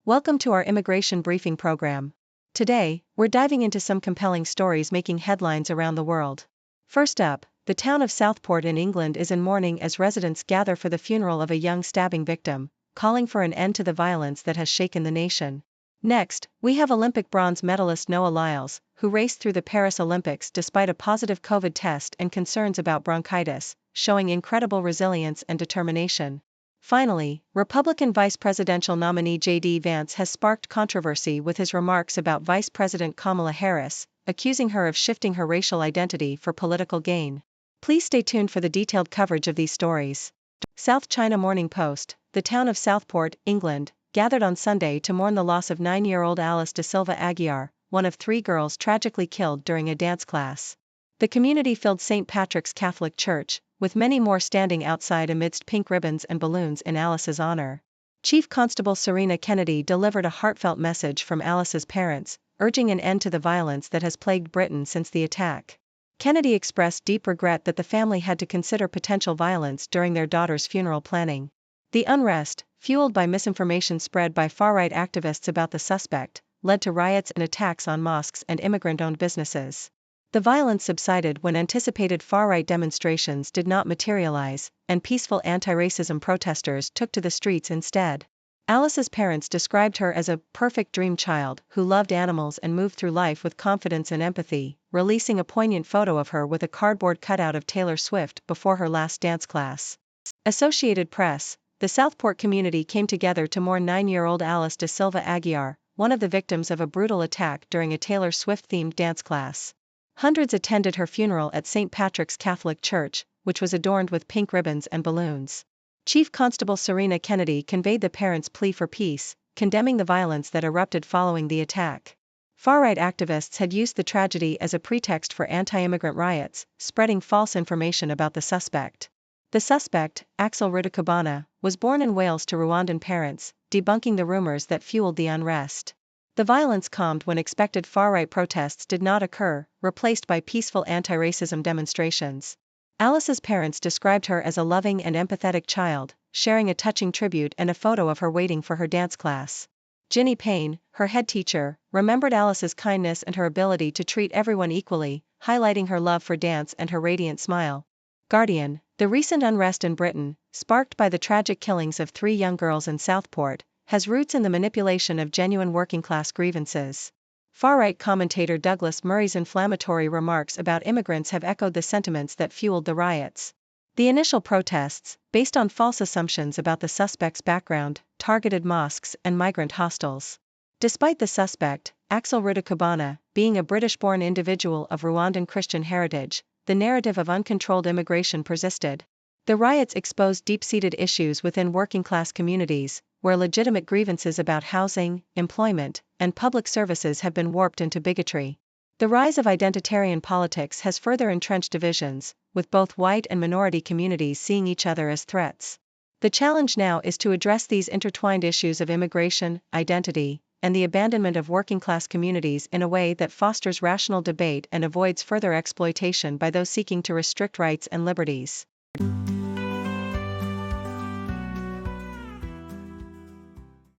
Welcome to our immigration briefing program. Today, we're diving into some compelling stories making headlines around the world. First up, the town of Southport in England is in mourning as residents gather for the funeral of a young stabbing victim, calling for an end to the violence that has shaken the nation. Next, we have Olympic bronze medalist Noah Lyles, who raced through the Paris Olympics despite a positive COVID test and concerns about bronchitis, showing incredible resilience and determination. Finally, Republican vice presidential nominee JD Vance has sparked controversy with his remarks about Vice President Kamala Harris, accusing her of shifting her racial identity for political gain. Please stay tuned for the detailed coverage of these stories. South China Morning Post, the town of Southport, England, gathered on Sunday to mourn the loss of 9-year-old Alice de Silva Aguiar, one of 3 girls tragically killed during a dance class. The community filled St. Patrick's Catholic Church, with many more standing outside amidst pink ribbons and balloons in Alice's honor. Chief Constable Serena Kennedy delivered a heartfelt message from Alice's parents, urging an end to the violence that has plagued Britain since the attack. Kennedy expressed deep regret that the family had to consider potential violence during their daughter's funeral planning. The unrest, fueled by misinformation spread by far-right activists about the suspect, led to riots and attacks on mosques and immigrant-owned businesses. The violence subsided when anticipated far-right demonstrations did not materialize, and peaceful anti-racism protesters took to the streets instead. Alice's parents described her as a perfect dream child who loved animals and moved through life with confidence and empathy, releasing a poignant photo of her with a cardboard cutout of Taylor Swift before her last dance class. Associated Press, the Southport community came together to mourn 9-year-old Alice de Silva Aguiar, one of the victims of a brutal attack during a Taylor Swift-themed dance class. Hundreds attended her funeral at St. Patrick's Catholic Church, which was adorned with pink ribbons and balloons. Chief Constable Serena Kennedy conveyed the parents' plea for peace, condemning the violence that erupted following the attack. Far-right activists had used the tragedy as a pretext for anti-immigrant riots, spreading false information about the suspect. The suspect, Axel Rudakubana, was born in Wales to Rwandan parents, debunking the rumors that fueled the unrest. The violence calmed when expected far-right protests did not occur, replaced by peaceful anti-racism demonstrations. Alice's parents described her as a loving and empathetic child, sharing a touching tribute and a photo of her waiting for her dance class. Ginny Payne, her head teacher, remembered Alice's kindness and her ability to treat everyone equally, highlighting her love for dance and her radiant smile. Guardian, the recent unrest in Britain, sparked by the tragic killings of 3 young girls in Southport, has roots in the manipulation of genuine working-class grievances. Far-right commentator Douglas Murray's inflammatory remarks about immigrants have echoed the sentiments that fueled the riots. The initial protests, based on false assumptions about the suspect's background, targeted mosques and migrant hostels. Despite the suspect, Axel Rudakubana, being a British-born individual of Rwandan Christian heritage, the narrative of uncontrolled immigration persisted. The riots exposed deep-seated issues within working-class communities, where legitimate grievances about housing, employment, and public services have been warped into bigotry. The rise of identitarian politics has further entrenched divisions, with both white and minority communities seeing each other as threats. The challenge now is to address these intertwined issues of immigration, identity, and the abandonment of working-class communities in a way that fosters rational debate and avoids further exploitation by those seeking to restrict rights and liberties.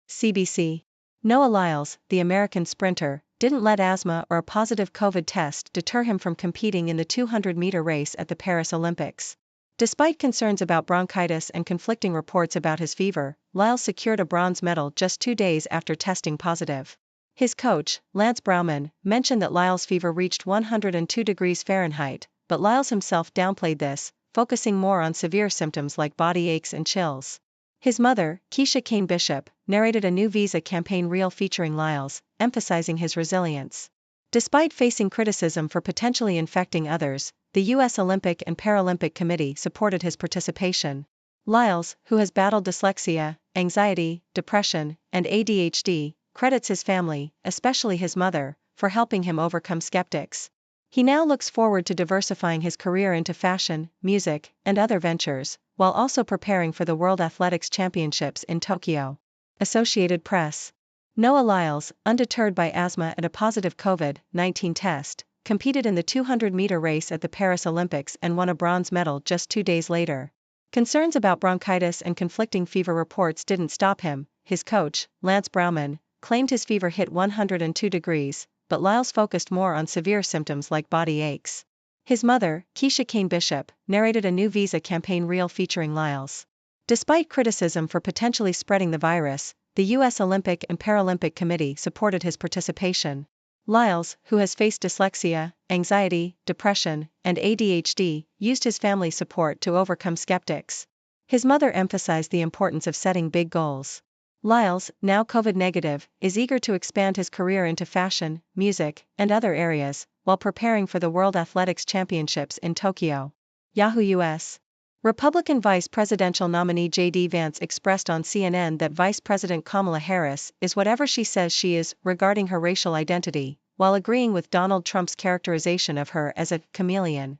CBC. Noah Lyles, the American sprinter, didn't let asthma or a positive COVID test deter him from competing in the 200-meter race at the Paris Olympics. Despite concerns about bronchitis and conflicting reports about his fever, Lyles secured a bronze medal just 2 days after testing positive. His coach, Lance Brauman, mentioned that Lyles' fever reached 102 degrees Fahrenheit, but Lyles himself downplayed this, focusing more on severe symptoms like body aches and chills. His mother, Keisha Kane Bishop, narrated a new visa campaign reel featuring Lyles, emphasizing his resilience. Despite facing criticism for potentially infecting others, the U.S. Olympic and Paralympic Committee supported his participation. Lyles, who has battled dyslexia, anxiety, depression, and ADHD, credits his family, especially his mother, for helping him overcome skeptics. He now looks forward to diversifying his career into fashion, music, and other ventures, while also preparing for the World Athletics Championships in Tokyo. Associated Press. Noah Lyles, undeterred by asthma and a positive COVID-19 test, competed in the 200-meter race at the Paris Olympics and won a bronze medal just 2 days later. Concerns about bronchitis and conflicting fever reports didn't stop him. his coach, Lance Browman, claimed his fever hit 102 degrees, but Lyles focused more on severe symptoms like body aches. His mother, Keisha Kane Bishop, narrated a new visa campaign reel featuring Lyles. Despite criticism for potentially spreading the virus, the U.S. Olympic and Paralympic Committee supported his participation. Lyles, who has faced dyslexia, anxiety, depression, and ADHD, used his family support to overcome skeptics. His mother emphasized the importance of setting big goals. Lyles, now COVID negative, is eager to expand his career into fashion, music, and other areas, while preparing for the World Athletics Championships in Tokyo. Yahoo US. Republican vice presidential nominee JD Vance expressed on CNN that Vice President Kamala Harris is whatever she says she is regarding her racial identity, while agreeing with Donald Trump's characterization of her as a chameleon.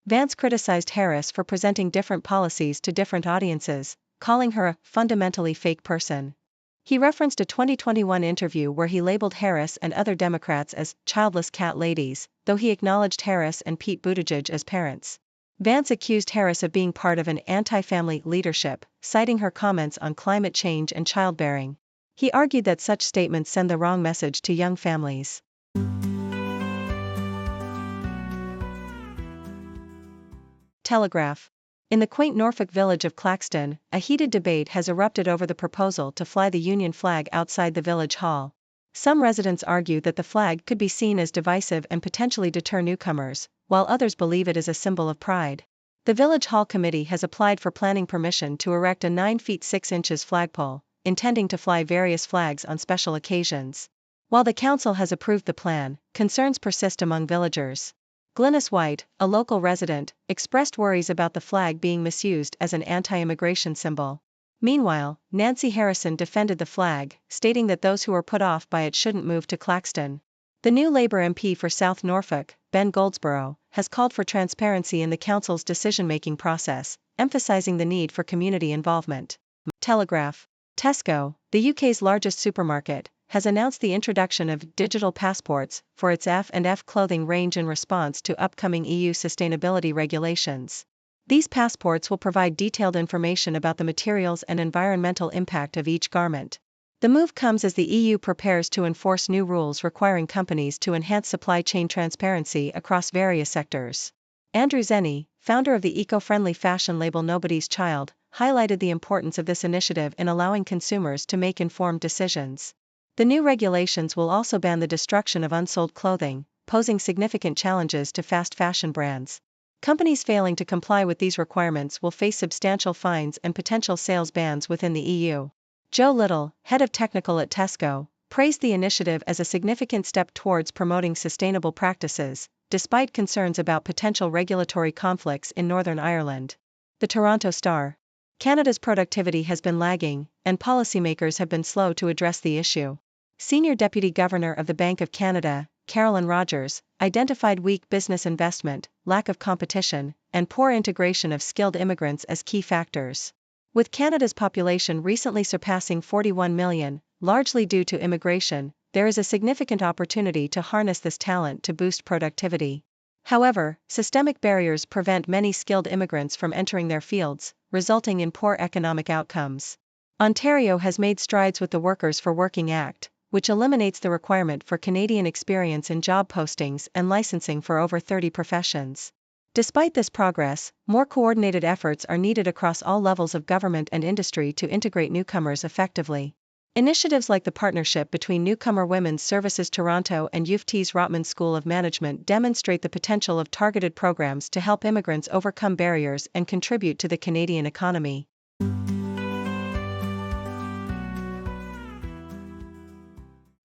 Vance criticized Harris for presenting different policies to different audiences, calling her a fundamentally fake person. He referenced a 2021 interview where he labeled Harris and other Democrats as childless cat ladies, though he acknowledged Harris and Pete Buttigieg as parents. Vance accused Harris of being part of an anti-family leadership, citing her comments on climate change and childbearing. He argued that such statements send the wrong message to young families. Telegraph. In the quaint Norfolk village of Claxton, a heated debate has erupted over the proposal to fly the Union flag outside the village hall. Some residents argue that the flag could be seen as divisive and potentially deter newcomers, while others believe it is a symbol of pride. The Village Hall Committee has applied for planning permission to erect a 9 feet 6 inches flagpole, intending to fly various flags on special occasions. While the council has approved the plan, concerns persist among villagers. Glynis White, a local resident, expressed worries about the flag being misused as an anti-immigration symbol. Meanwhile, Nancy Harrison defended the flag, stating that those who are put off by it shouldn't move to Claxton. The new Labour MP for South Norfolk, Ben Goldsborough, has called for transparency in the council's decision-making process, emphasizing the need for community involvement. Telegraph. Tesco, the UK's largest supermarket, has announced the introduction of digital passports for its F&F clothing range in response to upcoming EU sustainability regulations. These passports will provide detailed information about the materials and environmental impact of each garment. The move comes as the EU prepares to enforce new rules requiring companies to enhance supply chain transparency across various sectors. Andrew Zenny, founder of the eco-friendly fashion label Nobody's Child, highlighted the importance of this initiative in allowing consumers to make informed decisions. The new regulations will also ban the destruction of unsold clothing, posing significant challenges to fast fashion brands. Companies failing to comply with these requirements will face substantial fines and potential sales bans within the EU. Joe Little, head of technical at Tesco, praised the initiative as a significant step towards promoting sustainable practices, despite concerns about potential regulatory conflicts in Northern Ireland. The Toronto Star. Canada's productivity has been lagging, and policymakers have been slow to address the issue. Senior Deputy Governor of the Bank of Canada, Carolyn Rogers, identified weak business investment, lack of competition, and poor integration of skilled immigrants as key factors. With Canada's population recently surpassing 41 million, largely due to immigration, there is a significant opportunity to harness this talent to boost productivity. However, systemic barriers prevent many skilled immigrants from entering their fields, resulting in poor economic outcomes. Ontario has made strides with the Workers for Working Act, which eliminates the requirement for Canadian experience in job postings and licensing for over 30 professions. Despite this progress, more coordinated efforts are needed across all levels of government and industry to integrate newcomers effectively. Initiatives like the partnership between Newcomer Women's Services Toronto and UFT's Rotman School of Management demonstrate the potential of targeted programs to help immigrants overcome barriers and contribute to the Canadian economy.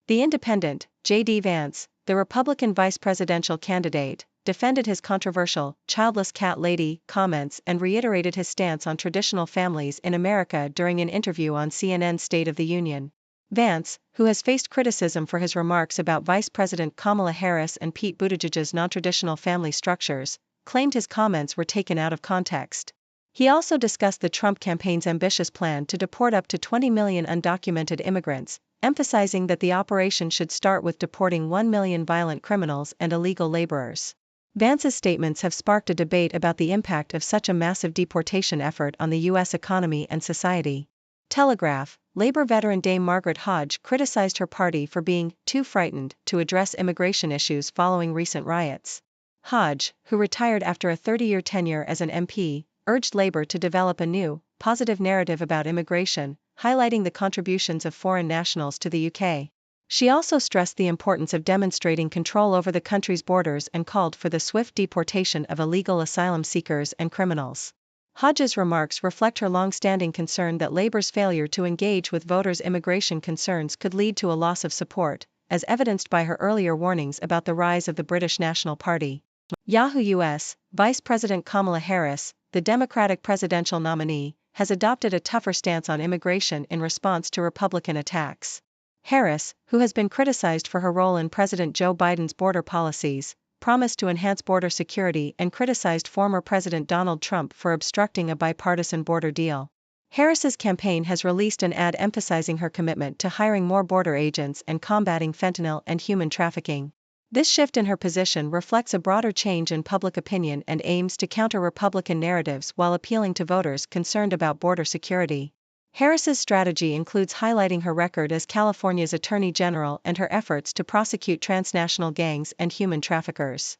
The Independent, JD Vance, the Republican vice presidential candidate, defended his controversial childless cat lady comments and reiterated his stance on traditional families in America during an interview on CNN's State of the Union. Vance, who has faced criticism for his remarks about Vice President Kamala Harris and Pete Buttigieg's non-traditional family structures, claimed his comments were taken out of context. He also discussed the Trump campaign's ambitious plan to deport up to 20 million undocumented immigrants, emphasizing that the operation should start with deporting 1 million violent criminals and illegal laborers. Vance's statements have sparked a debate about the impact of such a massive deportation effort on the U.S. economy and society. Telegraph, Labour veteran Dame Margaret Hodge criticized her party for being too frightened to address immigration issues following recent riots. Hodge, who retired after a 30-year tenure as an MP, urged Labour to develop a new, positive narrative about immigration, highlighting the contributions of foreign nationals to the UK. She also stressed the importance of demonstrating control over the country's borders and called for the swift deportation of illegal asylum seekers and criminals. Hodge's remarks reflect her long-standing concern that Labour's failure to engage with voters' immigration concerns could lead to a loss of support, as evidenced by her earlier warnings about the rise of the British National Party. Yahoo US, Vice President Kamala Harris, the Democratic presidential nominee, has adopted a tougher stance on immigration in response to Republican attacks. Harris, who has been criticized for her role in President Joe Biden's border policies, promised to enhance border security and criticized former President Donald Trump for obstructing a bipartisan border deal. Harris's campaign has released an ad emphasizing her commitment to hiring more border agents and combating fentanyl and human trafficking. This shift in her position reflects a broader change in public opinion and aims to counter Republican narratives while appealing to voters concerned about border security. Harris's strategy includes highlighting her record as California's Attorney General and her efforts to prosecute transnational gangs and human traffickers.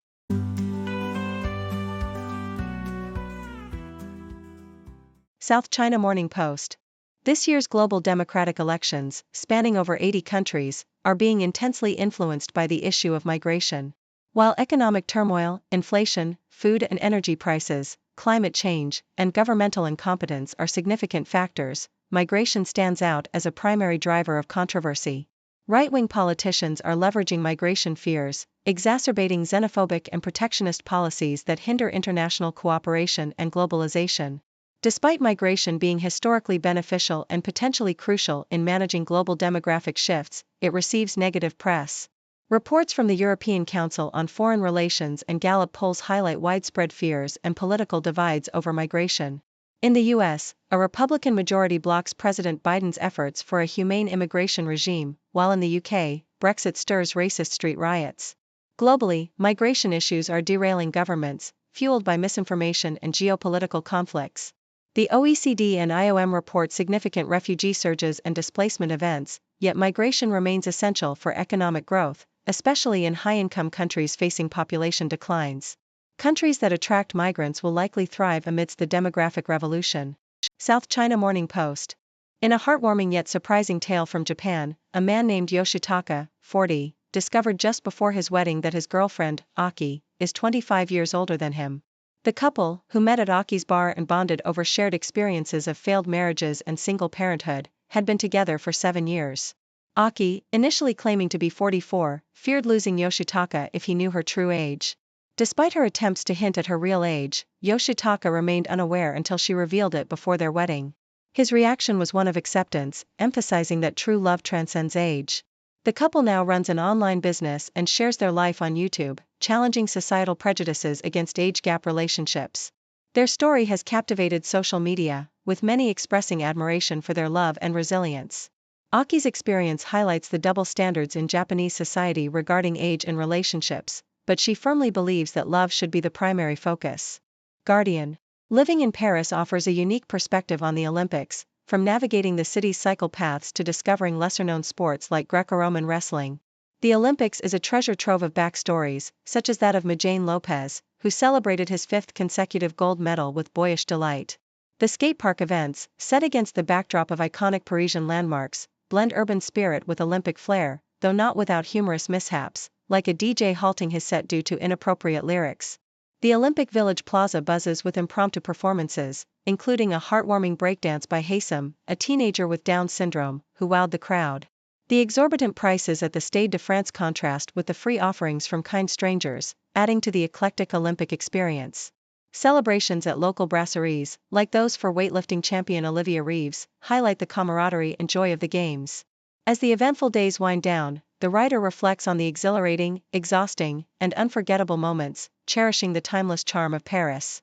South China Morning Post. This year's global democratic elections, spanning over 80 countries, are being intensely influenced by the issue of migration. While economic turmoil, inflation, food and energy prices, climate change, and governmental incompetence are significant factors, migration stands out as a primary driver of controversy. Right-wing politicians are leveraging migration fears, exacerbating xenophobic and protectionist policies that hinder international cooperation and globalization. Despite migration being historically beneficial and potentially crucial in managing global demographic shifts, it receives negative press. Reports from the European Council on Foreign Relations and Gallup polls highlight widespread fears and political divides over migration. In the US, a Republican majority blocks President Biden's efforts for a humane immigration regime, while in the UK, Brexit stirs racist street riots. Globally, migration issues are derailing governments, fueled by misinformation and geopolitical conflicts. The OECD and IOM report significant refugee surges and displacement events, yet migration remains essential for economic growth, especially in high-income countries facing population declines. Countries that attract migrants will likely thrive amidst the demographic revolution. South China Morning Post. In a heartwarming yet surprising tale from Japan, a man named Yoshitaka, 40, discovered just before his wedding that his girlfriend, Aki, is 25 years older than him. The couple, who met at Aki's bar and bonded over shared experiences of failed marriages and single parenthood, had been together for 7 years. Aki, initially claiming to be 44, feared losing Yoshitaka if he knew her true age. Despite her attempts to hint at her real age, Yoshitaka remained unaware until she revealed it before their wedding. His reaction was one of acceptance, emphasizing that true love transcends age. The couple now runs an online business and shares their life on YouTube, challenging societal prejudices against age gap relationships. Their story has captivated social media, with many expressing admiration for their love and resilience. Aki's experience highlights the double standards in Japanese society regarding age and relationships, but she firmly believes that love should be the primary focus. Guardian. Living in Paris offers a unique perspective on the Olympics, from navigating the city's cycle paths to discovering lesser-known sports like Greco-Roman wrestling. The Olympics is a treasure trove of backstories, such as that of Majane Lopez, who celebrated his 5th consecutive gold medal with boyish delight. The skatepark events, set against the backdrop of iconic Parisian landmarks, blend urban spirit with Olympic flair, though not without humorous mishaps, like a DJ halting his set due to inappropriate lyrics. The Olympic Village Plaza buzzes with impromptu performances, including a heartwarming breakdance by Haysam, a teenager with Down syndrome, who wowed the crowd. The exorbitant prices at the Stade de France contrast with the free offerings from kind strangers, adding to the eclectic Olympic experience. Celebrations at local brasseries, like those for weightlifting champion Olivia Reeves, highlight the camaraderie and joy of the Games. As the eventful days wind down, the writer reflects on the exhilarating, exhausting, and unforgettable moments, cherishing the timeless charm of Paris.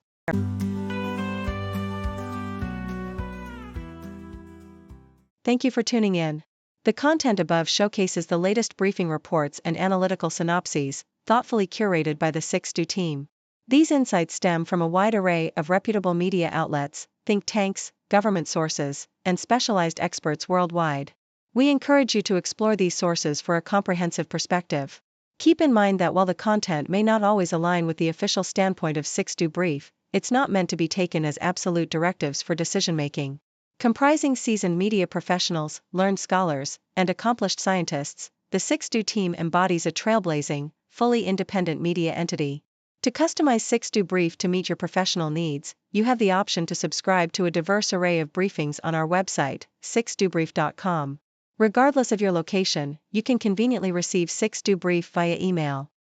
Thank you for tuning in. The content above showcases the latest briefing reports and analytical synopses, thoughtfully curated by the 6Do team. These insights stem from a wide array of reputable media outlets, think tanks, government sources, and specialized experts worldwide. We encourage you to explore these sources for a comprehensive perspective. Keep in mind that while the content may not always align with the official standpoint of 6Do Brief, it's not meant to be taken as absolute directives for decision-making. Comprising seasoned media professionals, learned scholars, and accomplished scientists, the 6Do team embodies a trailblazing, fully independent media entity. To customize 6Do Brief to meet your professional needs, you have the option to subscribe to a diverse array of briefings on our website, 6dobrief.com. Regardless of your location, you can conveniently receive 6Do Brief via email.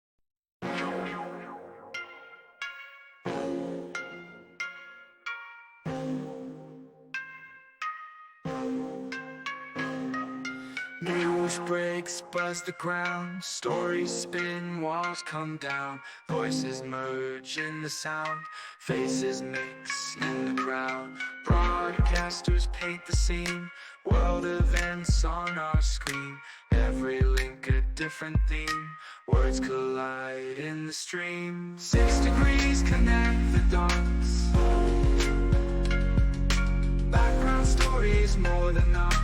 News breaks, buzz the ground, stories spin, walls come down, voices merge in the sound, faces mix in the crowd, broadcasters paint the scene, world events on our screen, every link a different theme, words collide in the stream, 6 degrees connect the dots, background stories more than knots.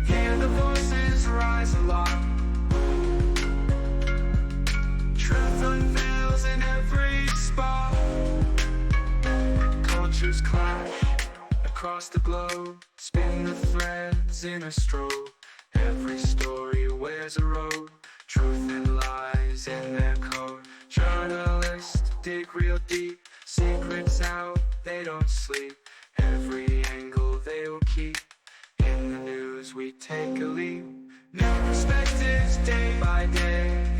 Hear the voices rise aloft, truth unveils in every spot. Cultures clash across the globe, spin the threads in a strobe. Every story wears a robe, truth and lies in their code. Journalists dig real deep, secrets out, they don't sleep. Every angle they will keep. In the news we take a leap, new perspectives day by day.